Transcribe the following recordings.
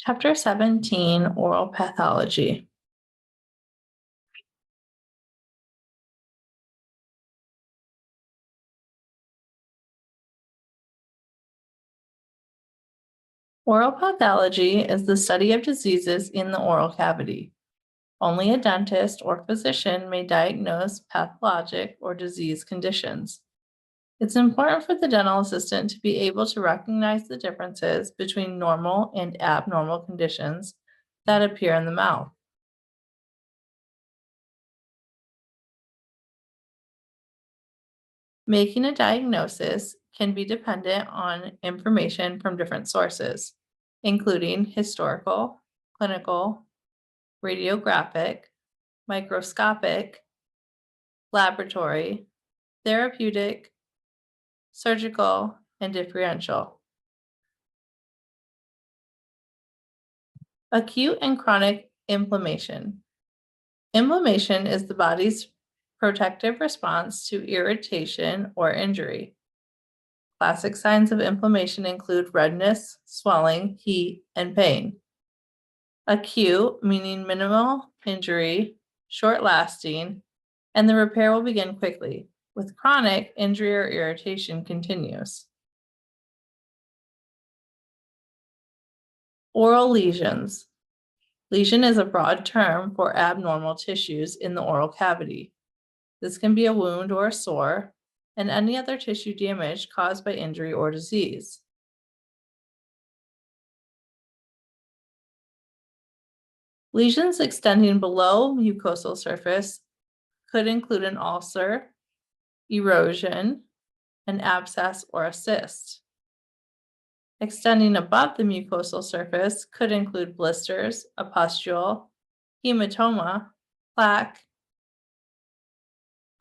Chapter 17, Oral Pathology. Oral pathology is the study of diseases in the oral cavity. Only a dentist or physician may diagnose pathologic or disease conditions. It's important for the dental assistant to be able to recognize the differences between normal and abnormal conditions that appear in the mouth. Making a diagnosis can be dependent on information from different sources, including historical, clinical, radiographic, microscopic, laboratory, therapeutic, surgical, and differential. Acute and chronic inflammation. Inflammation is the body's protective response to irritation or injury. Classic signs of inflammation include redness, swelling, heat, and pain. Acute, meaning minimal injury, short-lasting, and the repair will begin quickly. With chronic, injury or irritation continues. Oral lesions. Lesion is a broad term for abnormal tissues in the oral cavity. This can be a wound or a sore, and any other tissue damage caused by injury or disease. Lesions extending below mucosal surface could include an ulcer, erosion, an abscess, or a cyst. Extending above the mucosal surface could include blisters, a pustule, hematoma, plaque,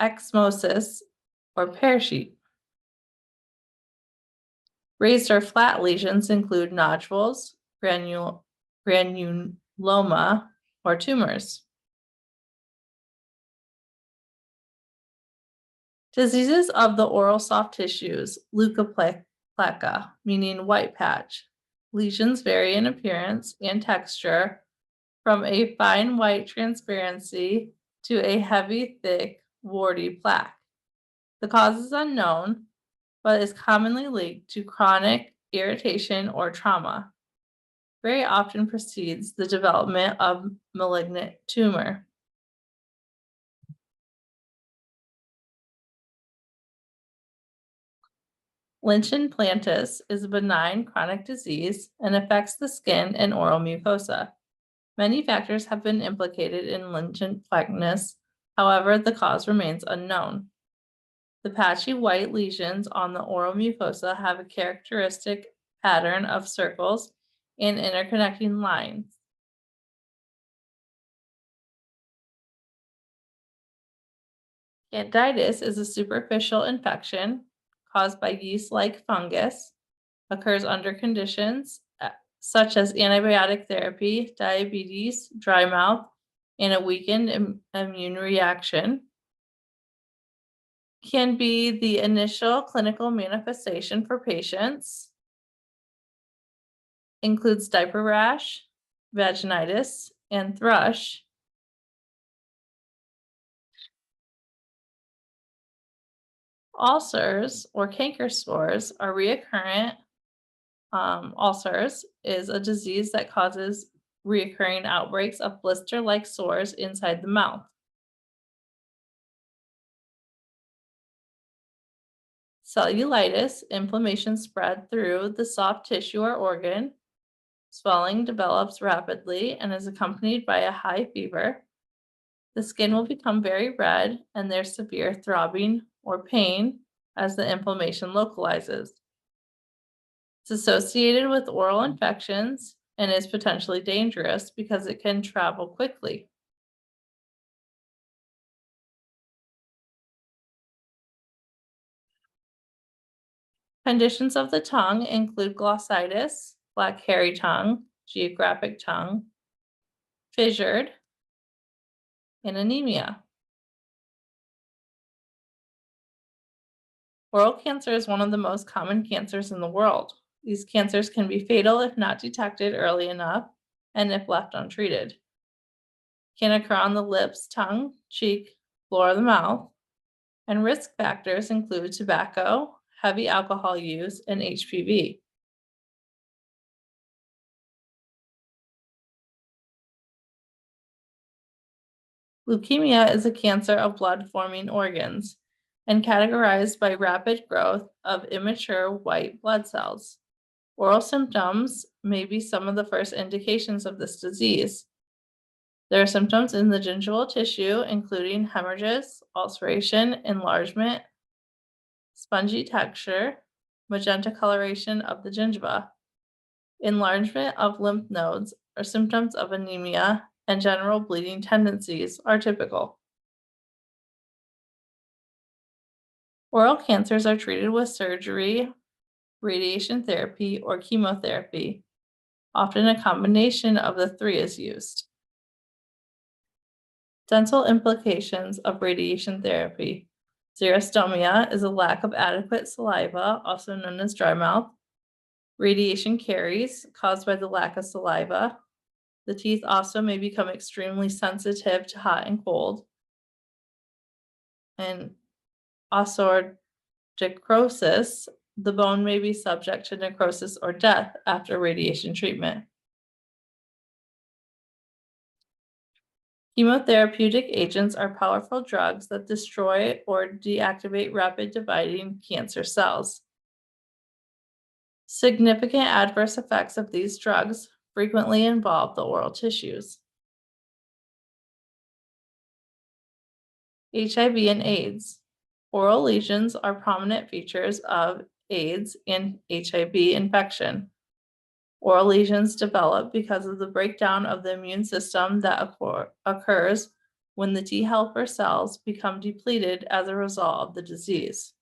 echymosis, or pear sheet. Raised or flat lesions include nodules, granuloma, or tumors. Diseases of the oral soft tissues, leukoplakia, meaning white patch. Lesions vary in appearance and texture from a fine white transparency to a heavy, thick, warty plaque. The cause is unknown, but is commonly linked to chronic irritation or trauma. Very often precedes the development of malignant tumor. Lichen planus is a benign chronic disease and affects the skin and oral mucosa. Many factors have been implicated in lichen planus, however, the cause remains unknown. The patchy white lesions on the oral mucosa have a characteristic pattern of circles and interconnecting lines. Candidiasis is a superficial infection caused by yeast-like fungus, occurs under conditions such as antibiotic therapy, diabetes, dry mouth, and a weakened immune reaction. Can be the initial clinical manifestation for patients. Includes diaper rash, vaginitis, and thrush. Ulcers or canker sores are recurrent. Ulcers is a disease that causes recurring outbreaks of blister-like sores inside the mouth. Cellulitis, inflammation spread through the soft tissue or organ. Swelling develops rapidly and is accompanied by a high fever. The skin will become very red and there's severe throbbing or pain as the inflammation localizes. It's associated with oral infections and is potentially dangerous because it can travel quickly. Conditions of the tongue include glossitis, black hairy tongue, geographic tongue, fissured, and anemia. Oral cancer is one of the most common cancers in the world. These cancers can be fatal if not detected early enough and if left untreated. Can occur on the lips, tongue, cheek, floor of the mouth, and risk factors include tobacco, heavy alcohol use, and HPV. Leukemia is a cancer of blood-forming organs and categorized by rapid growth of immature white blood cells. Oral symptoms may be some of the first indications of this disease. There are symptoms in the gingival tissue, including hemorrhages, ulceration, enlargement, spongy texture, magenta coloration of the gingiva, enlargement of lymph nodes, or symptoms of anemia, and general bleeding tendencies are typical. Oral cancers are treated with surgery, radiation therapy, or chemotherapy. Often a combination of the three is used. Dental implications of radiation therapy. Xerostomia is a lack of adequate saliva, also known as dry mouth. Radiation caries caused by the lack of saliva. The teeth also may become extremely sensitive to hot and cold. And osteonecrosis, the bone may be subject to necrosis or death after radiation treatment. Chemotherapeutic agents are powerful drugs that destroy or deactivate rapid dividing cancer cells. Significant adverse effects of these drugs frequently involve the oral tissues. HIV and AIDS. Oral lesions are prominent features of AIDS and HIV infection. Oral lesions develop because of the breakdown of the immune system that occurs when the T helper cells become depleted as a result of the disease.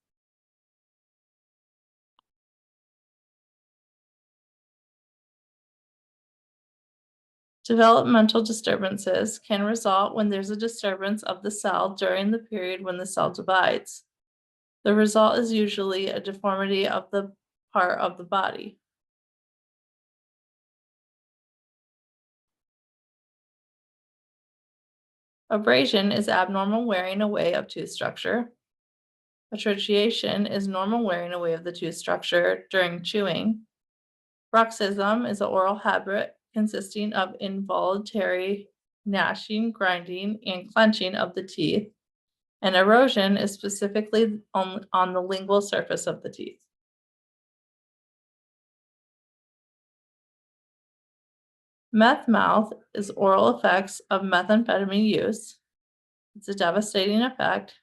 Developmental disturbances can result when there's a disturbance of the cell during the period when the cell divides. The result is usually a deformity of the part of the body. Abrasion is abnormal wearing away of tooth structure. Atrophiation is normal wearing away of the tooth structure during chewing. Bruxism is an oral habit consisting of involuntary gnashing, grinding, and clenching of the teeth, and erosion is specifically on the lingual surface of the teeth. Meth mouth is oral effects of methamphetamine use. It's a devastating effect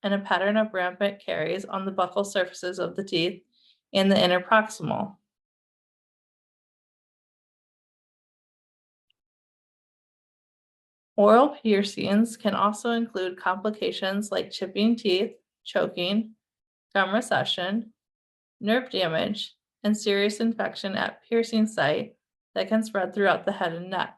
and a pattern of rampant caries on the buccal surfaces of the teeth and the interproximal. Oral piercings can also include complications like chipping teeth, choking, gum recession, nerve damage, and serious infection at piercing site that can spread throughout the head and neck.